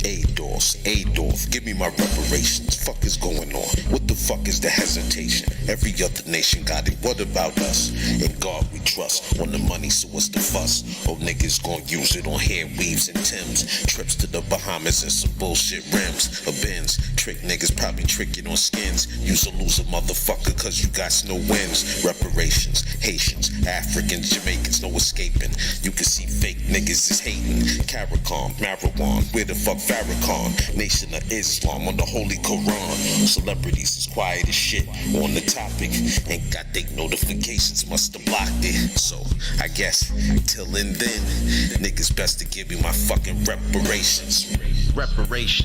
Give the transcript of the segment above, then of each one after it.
Adolf, give me my reparations. Fuck is going on? What the fuck is the hesitation? Every other nation got it. What about us? In God we trust. On the money, so what's the fuss? Old niggas gon' use it on hair weaves and Timbs. Trips to the Bahamas and some bullshit rims. A Benz. Trick niggas probably tricking on skins. Use a loser motherfucker cause you got no wins. Reparations, Haitians, Africans, Jamaicans, no escaping. You can see fake niggas is hating. CARICOM, Marijuana, where the fuck Farrakhan? Nation of Islam on the Holy Quran. Celebrities is quiet as shit on the topic. Ain't got they notifications, must have blocked it. So I guess till then, niggas best to give me my fucking reparations. Reparations,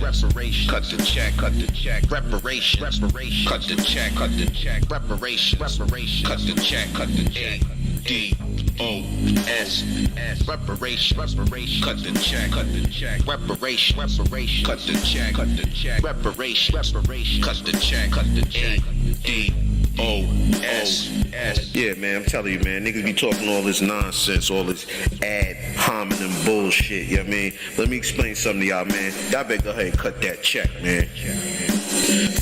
cut the check, reparations, cut the check, reparations, cut the check, ADOS, reparations, cut the check, reparations, cut the check, reparations, cut the check, ADOS. Yeah, man, I'm telling you, man, niggas be talking all this nonsense, all this ad hominem bullshit, you know what I mean? Let me explain something to y'all, man. Y'all better go ahead and cut that check, man.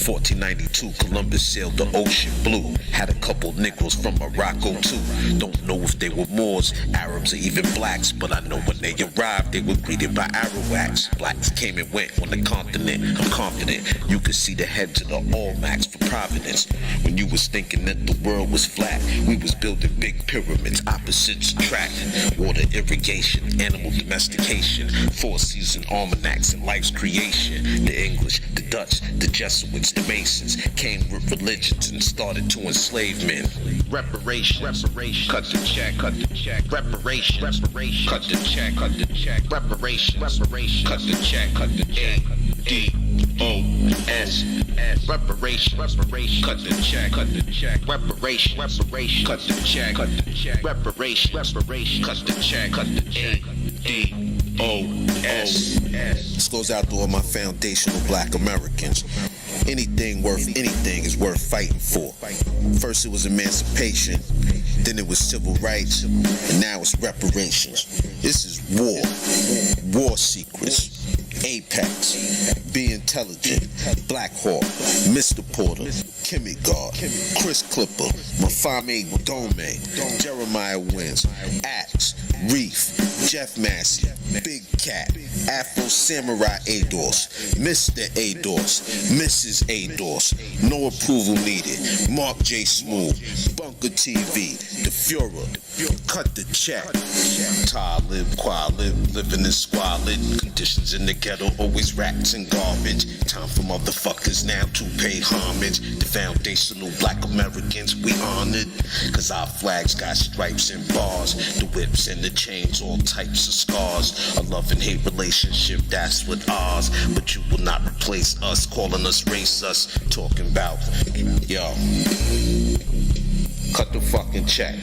1492, Columbus sailed the ocean blue. Had a couple Negroes from Morocco too. Don't know if they were Moors, Arabs, or even blacks, but I know when they arrived, they were greeted by Arawaks. Blacks came and went on the continent. I'm confident you could see the heads of the Olmecs for Providence. When you was thinking that the world was flat, we was building big pyramids, opposites attract. Water irrigation, animal domestication, four-season almanacs and life's creation. The English, the Dutch, the Jesuits, the Masons came with religions and started to enslave men. Reparations, cut the check, reparations, cut the check, reparations, cut the check, ADOS, reparations, cut the check, reparations, cut the check, reparations, cut the check, ADOS. This goes out to all my foundational black Americans. Anything worth anything is worth fighting for. First it was emancipation, then it was civil rights, and now it's reparations. This is war secrets. Apex, Be Intelligent, Black Hawk, Mr. Porter, Kimmy God, Chris Clipper, Mafame Dome, Jeremiah Wins, Axe, Reef, Jeff Massey, Big Cat, Afro Samurai Ados, Mr. Ados, Mrs. Ados, no approval needed, Mark J. Smooth, Bunker TV, The Fuhrer, cut the check. Talib, Qualib, living in squalid conditions in the ghetto, always rats and garbage. Time for motherfuckers now to pay homage. The foundational black Americans we honored, cause our flags got stripes and bars, the whips and the chains, all types of scars. A love and hate relationship, that's what ours. But you will not replace us, calling us racist. Talking about, yo, cut the fucking check.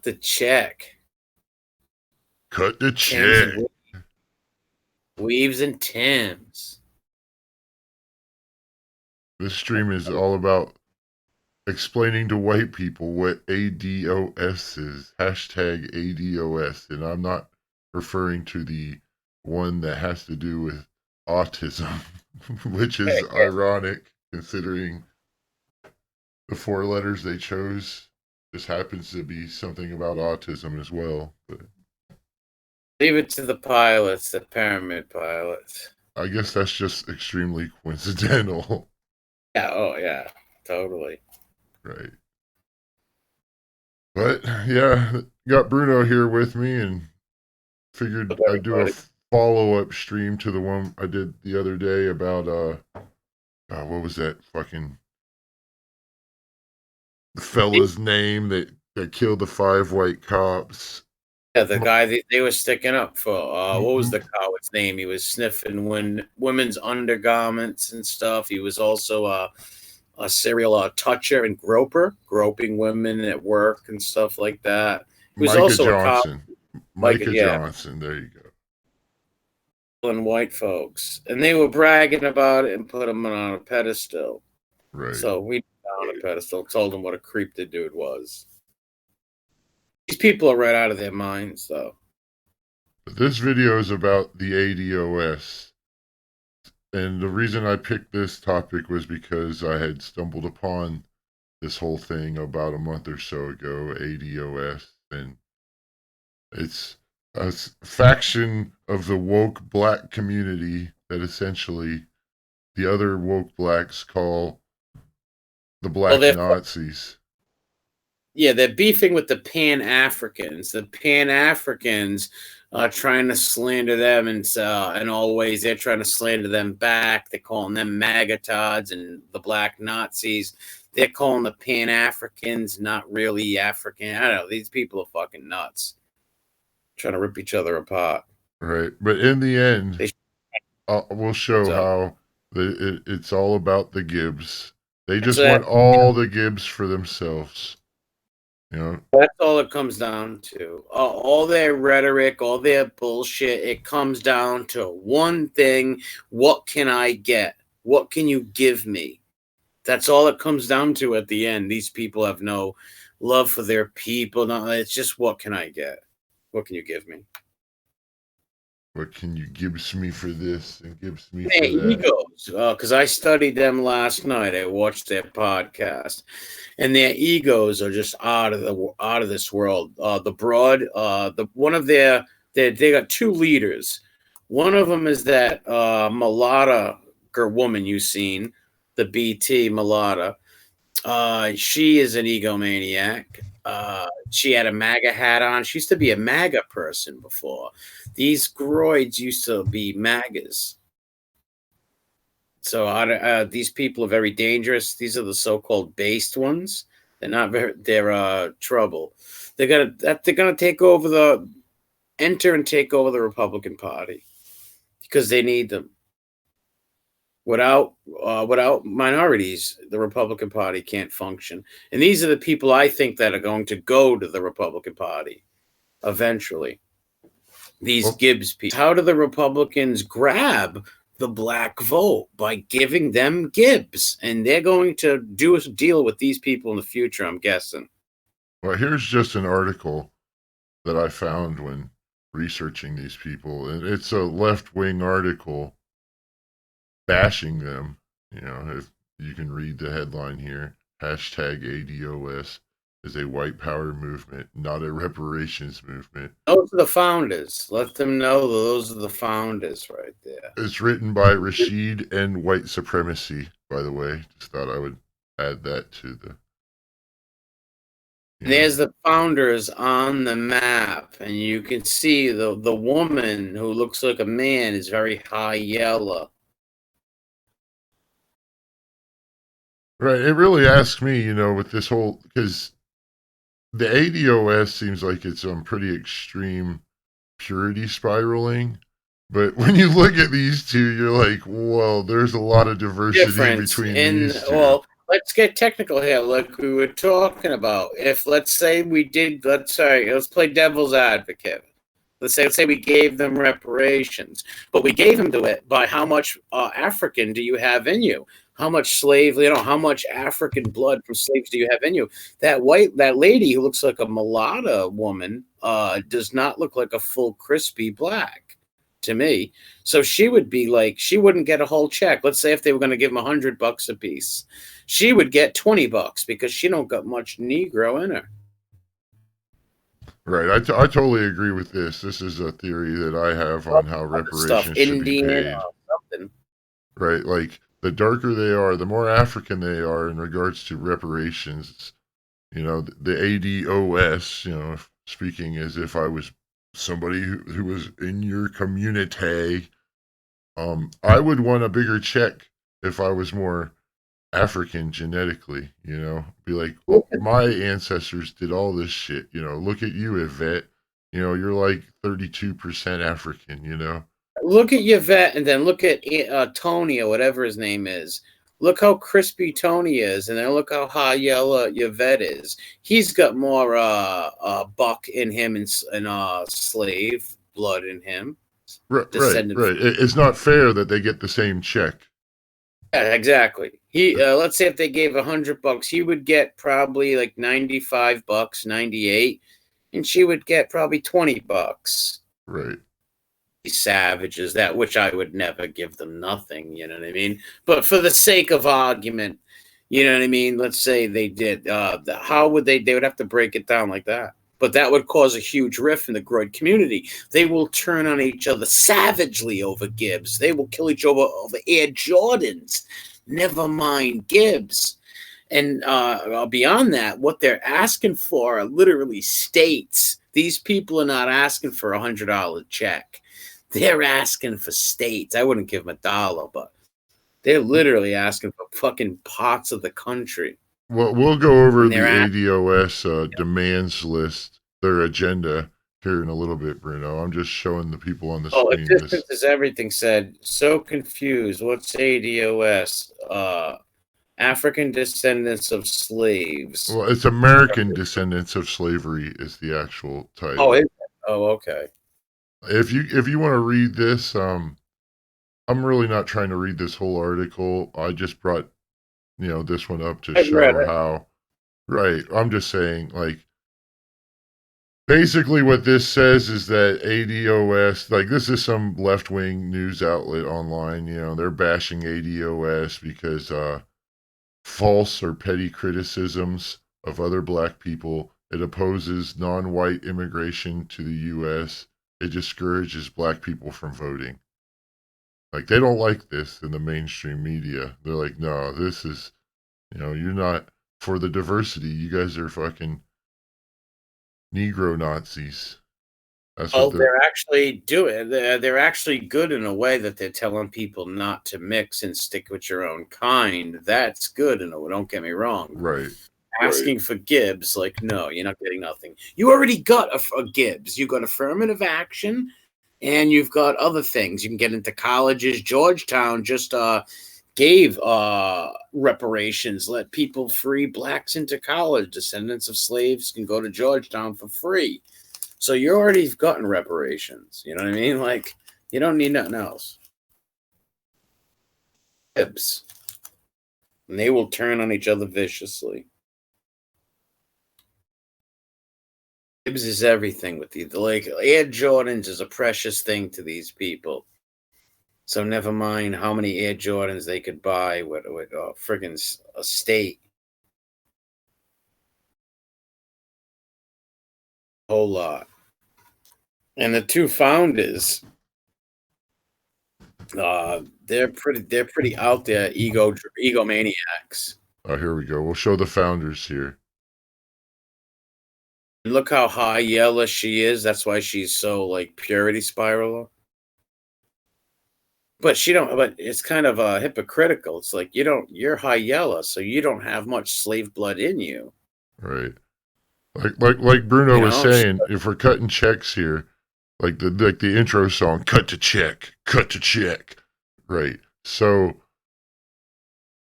The check. Cut the Timbs check. and Weaves and Timbs. This stream is all about explaining to white people what ADOS is. Hashtag ADOS. And I'm not referring to the one that has to do with autism, which is ironic considering the 4 letters they chose just happens to be something about autism as well. But Leave it to the pilots, the pyramid pilots. I guess that's just extremely coincidental. Yeah, oh yeah, totally. Right. But yeah, got Bruno here with me and figured I'd do a follow-up stream to the one I did the other day about what was that fucking fella's name that killed the 5 white cops? Yeah, the guy that they were sticking up for. What was the coward's name? He was sniffing women's undergarments and stuff. He was also a serial toucher and groper, groping women at work and stuff like that. He was Micah also Johnson. Micah yeah, Johnson. There you go. and white folks, and they were bragging about it and put him on a pedestal. Right. So we put him on a pedestal, told him what a creep the dude was. These people are right out of their minds, though. This video is about the ADOS. And the reason I picked this topic was because I had stumbled upon this whole thing about a month or so ago, ADOS. And it's a faction of the woke black community that essentially the other woke blacks call the black Nazis. Yeah, they're beefing with the Pan-Africans. The Pan-Africans are trying to slander them, and always they're trying to slander them back. They're calling them maggots and the black Nazis. They're calling the Pan-Africans not really African. I don't know. These people are fucking nuts. Trying to rip each other apart. Right. But in the end, we'll show how it's all about the Gibbs. They just want all the Gibbs for themselves. You know, that's all it comes down to. All their rhetoric, all their bullshit, it comes down to one thing. What can I get? What can you give me? That's all it comes down to at the end. These people have no love for their people. No, it's just, what can I get? What can you give me? What can you gives me for this and gives me for that? Egos, because I studied them last night. I watched their podcast, and their egos are just out of this world. The broad, they got 2 leaders. One of them is that mulatto woman you've seen, the BT mulatto. She is an egomaniac. She had a MAGA hat on. She used to be a MAGA person before. These groids used to be MAGAs. So these people are very dangerous. These are the so-called based ones. They're not very. They're trouble. They're gonna take over enter and take over the Republican Party because they need them. Without minorities, the Republican Party can't function. And these are the people I think that are going to go to the Republican Party eventually. These Gibbs people. How do the Republicans grab the black vote? By giving them Gibbs. And they're going to do a deal with these people in the future, I'm guessing. Well, here's just an article that I found when researching these people. And it's a left-wing article bashing them. You know, if you can read the headline here, #ADOS is a white power movement, not a reparations movement. Those are the founders. Let them know those are the founders right there. It's written by Rashid and White Supremacy, by the way. Just thought I would add that to the... There's the founders on the map, and you can see the woman who looks like a man is very high yellow. Right. It really asks me, you know, with this whole, because the ADOS seems like it's pretty extreme purity spiraling. But when you look at these two, you're like, well, there's a lot of diversity between these two. Well, let's get technical here, like we were talking about. If, let's say let's play devil's advocate. Let's say we gave them reparations, but we gave them to it by how much African do you have in you? How much how much African blood from slaves do you have in you? That lady who looks like a mulatto woman does not look like a full crispy black to me. So she wouldn't get a whole check. Let's say if they were going to give them $100 a piece, she would get $20 because she don't got much Negro in her. Right. I totally agree with this. This is a theory that I have on how reparations should be paid. Right. Like, the darker they are, the more African they are in regards to reparations. You know, the ADOS, you know, speaking as if I was somebody who was in your community, I would want a bigger check if I was more African genetically, be like, well, my ancestors did all this shit, look at you, Yvette, you're like 32% African. Look at Yvette, and then look at Tony or whatever his name is. Look how crispy Tony is, and then look how high yellow Yvette is. He's got more buck in him and slave blood in him. Right. It's not fair that they get the same check. Yeah, exactly. Let's say if they gave $100, he would get probably like $95, 98, and she would get probably $20. Right. Savages, that which I would never give them nothing, you know what I mean? But for the sake of argument, you know what I mean? Let's say they did. How would they would have to break it down like that. But that would cause a huge rift in the Groyd community. They will turn on each other savagely over Gibbs. They will kill each other over Air Jordans. Never mind Gibbs. And beyond that, what they're asking for are literally states. These people are not asking for $100 check. They're asking for states. I wouldn't give them $1, but they're literally asking for fucking parts of the country. Well, we'll go over the ADOS demands list, their agenda, here in a little bit, Bruno. I'm just showing the people on the screen. Existence is everything said. So confused. What's ADOS? African descendants of slaves. Well, it's American descendants of slavery is the actual title. Oh, is it? Oh, okay. If you want to read this, I'm really not trying to read this whole article. I just brought, this one up to show how. Right. I'm just saying, like, basically what this says is that ADOS, like, this is some left-wing news outlet online, they're bashing ADOS because false or petty criticisms of other black people. It opposes non-white immigration to the U.S. It discourages black people from voting. Like, they don't like this in the mainstream media. They're like, no, this is, you're not for the diversity. You guys are fucking Negro Nazis. That's what they're actually doing. They're actually good in a way that they're telling people not to mix and stick with your own kind. That's good, and don't get me wrong. Right. Asking for Gibbs, like, no, you're not getting nothing. You already got a Gibbs. You got affirmative action, and you've got other things. You can get into colleges. Georgetown just gave reparations, let people free blacks into college. Descendants of slaves can go to Georgetown for free. So you already gotten reparations. You know what I mean? Like, you don't need nothing else. Gibbs. And they will turn on each other viciously. Gibbs is everything with you. Like, Air Jordans is a precious thing to these people. So never mind how many Air Jordans they could buy with friggin' a state. A whole lot. And the two founders, they're pretty out there, egomaniacs. Oh, here we go. We'll show the founders here. Look how high yellow she is. That's why she's so like purity spiral. But it's kind of hypocritical. It's like you're high yellow, so you don't have much slave blood in you. Right. Like Bruno was saying, if we're cutting checks here, like the intro song, cut to check. Right. So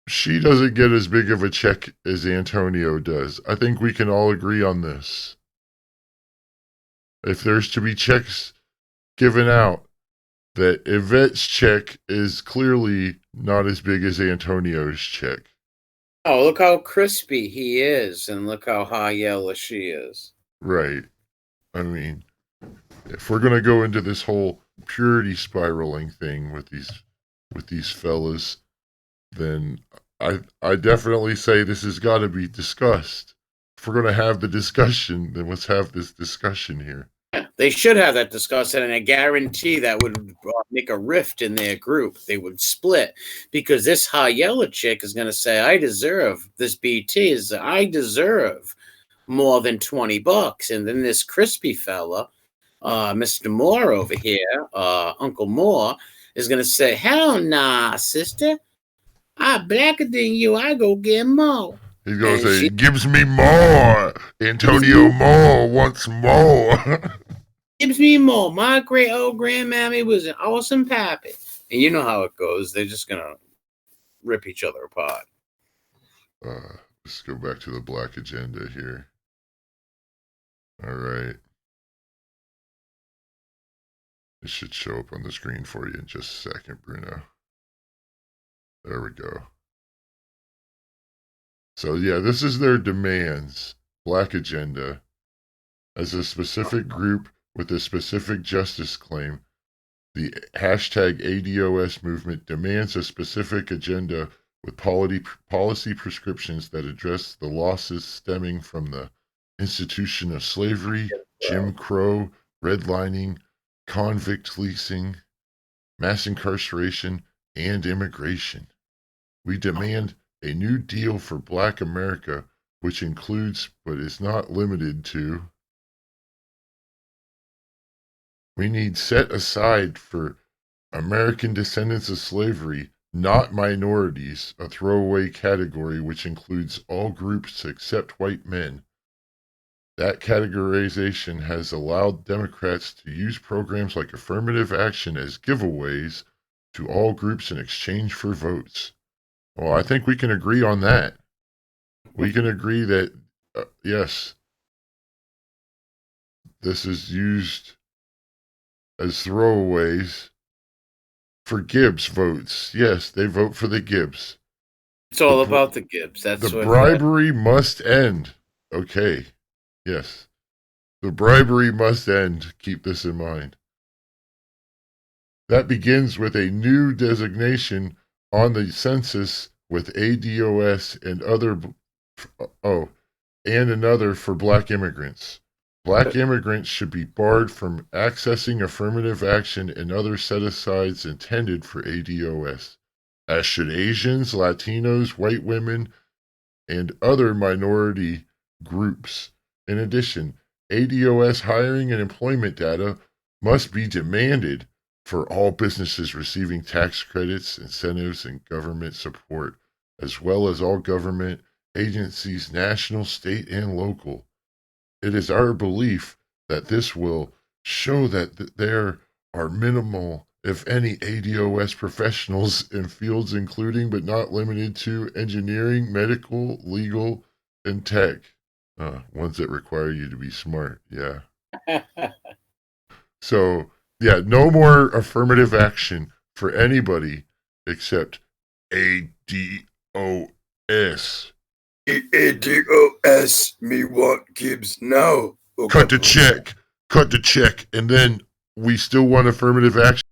she doesn't get as big of a check as Antonio does. I think we can all agree on this. If there's to be checks given out, that Yvette's check is clearly not as big as Antonio's check. Oh, look how crispy he is, and look how high yellow she is. Right. I mean, if we're gonna go into this whole purity spiraling thing with these fellas, then I definitely say this has got to be discussed. If we're gonna have the discussion, then let's have this discussion here. Yeah, they should have that discussion, and I guarantee that would make a rift in their group. They would split because this high yellow chick is going to say, I deserve this BT. I deserve more than $20. And then this crispy fella Mr. Moore over here, Uncle Moore, is going to say, hell nah, sister. I'm blacker than you. I go get more. He's gonna And say, she "Gives me more." Antonio Moore wants more. gives me more. My great old grandmammy was an awesome pappy. And you know how it goes. They're just going to rip each other apart. Let's go back to the black agenda here. All right. It should show up on the screen for you in just a second, Bruno. There we go. So, yeah, this is their demands. Black agenda. As a specific group with a specific justice claim, the hashtag ADOS movement demands a specific agenda with policy prescriptions that address the losses stemming from the institution of slavery, Jim Crow, redlining, convict leasing, mass incarceration, and immigration. We demand a new deal for Black America, which includes, but is not limited to, we need set aside for American descendants of slavery, not minorities, a throwaway category which includes all groups except white men. That categorization has allowed Democrats to use programs like affirmative action as giveaways to all groups in exchange for votes. Well, I think we can agree on that. We can agree that, yes, this is used as throwaways for Gibbs votes. Yes, they vote for the Gibbs. It's all about the Gibbs. That's the what bribery must end. Okay. Yes. The bribery must end. Keep this in mind. That begins with a new designation on the census with ADOS and another for Black immigrants. Black immigrants should be barred from accessing affirmative action and other set-asides intended for ADOS, as should Asians, Latinos, white women, and other minority groups. In addition, ADOS hiring and employment data must be demanded for all businesses receiving tax credits, incentives, and government support, as well as all government agencies, national, state, and local. It is our belief that this will show that there are minimal, if any, ADOS professionals in fields including but not limited to engineering, medical, legal, and tech. Ones that require you to be smart, yeah. So, yeah, no more affirmative action for anybody except ADOS. ADOS, me want Gibbs now. Cut the check, and then we still want affirmative action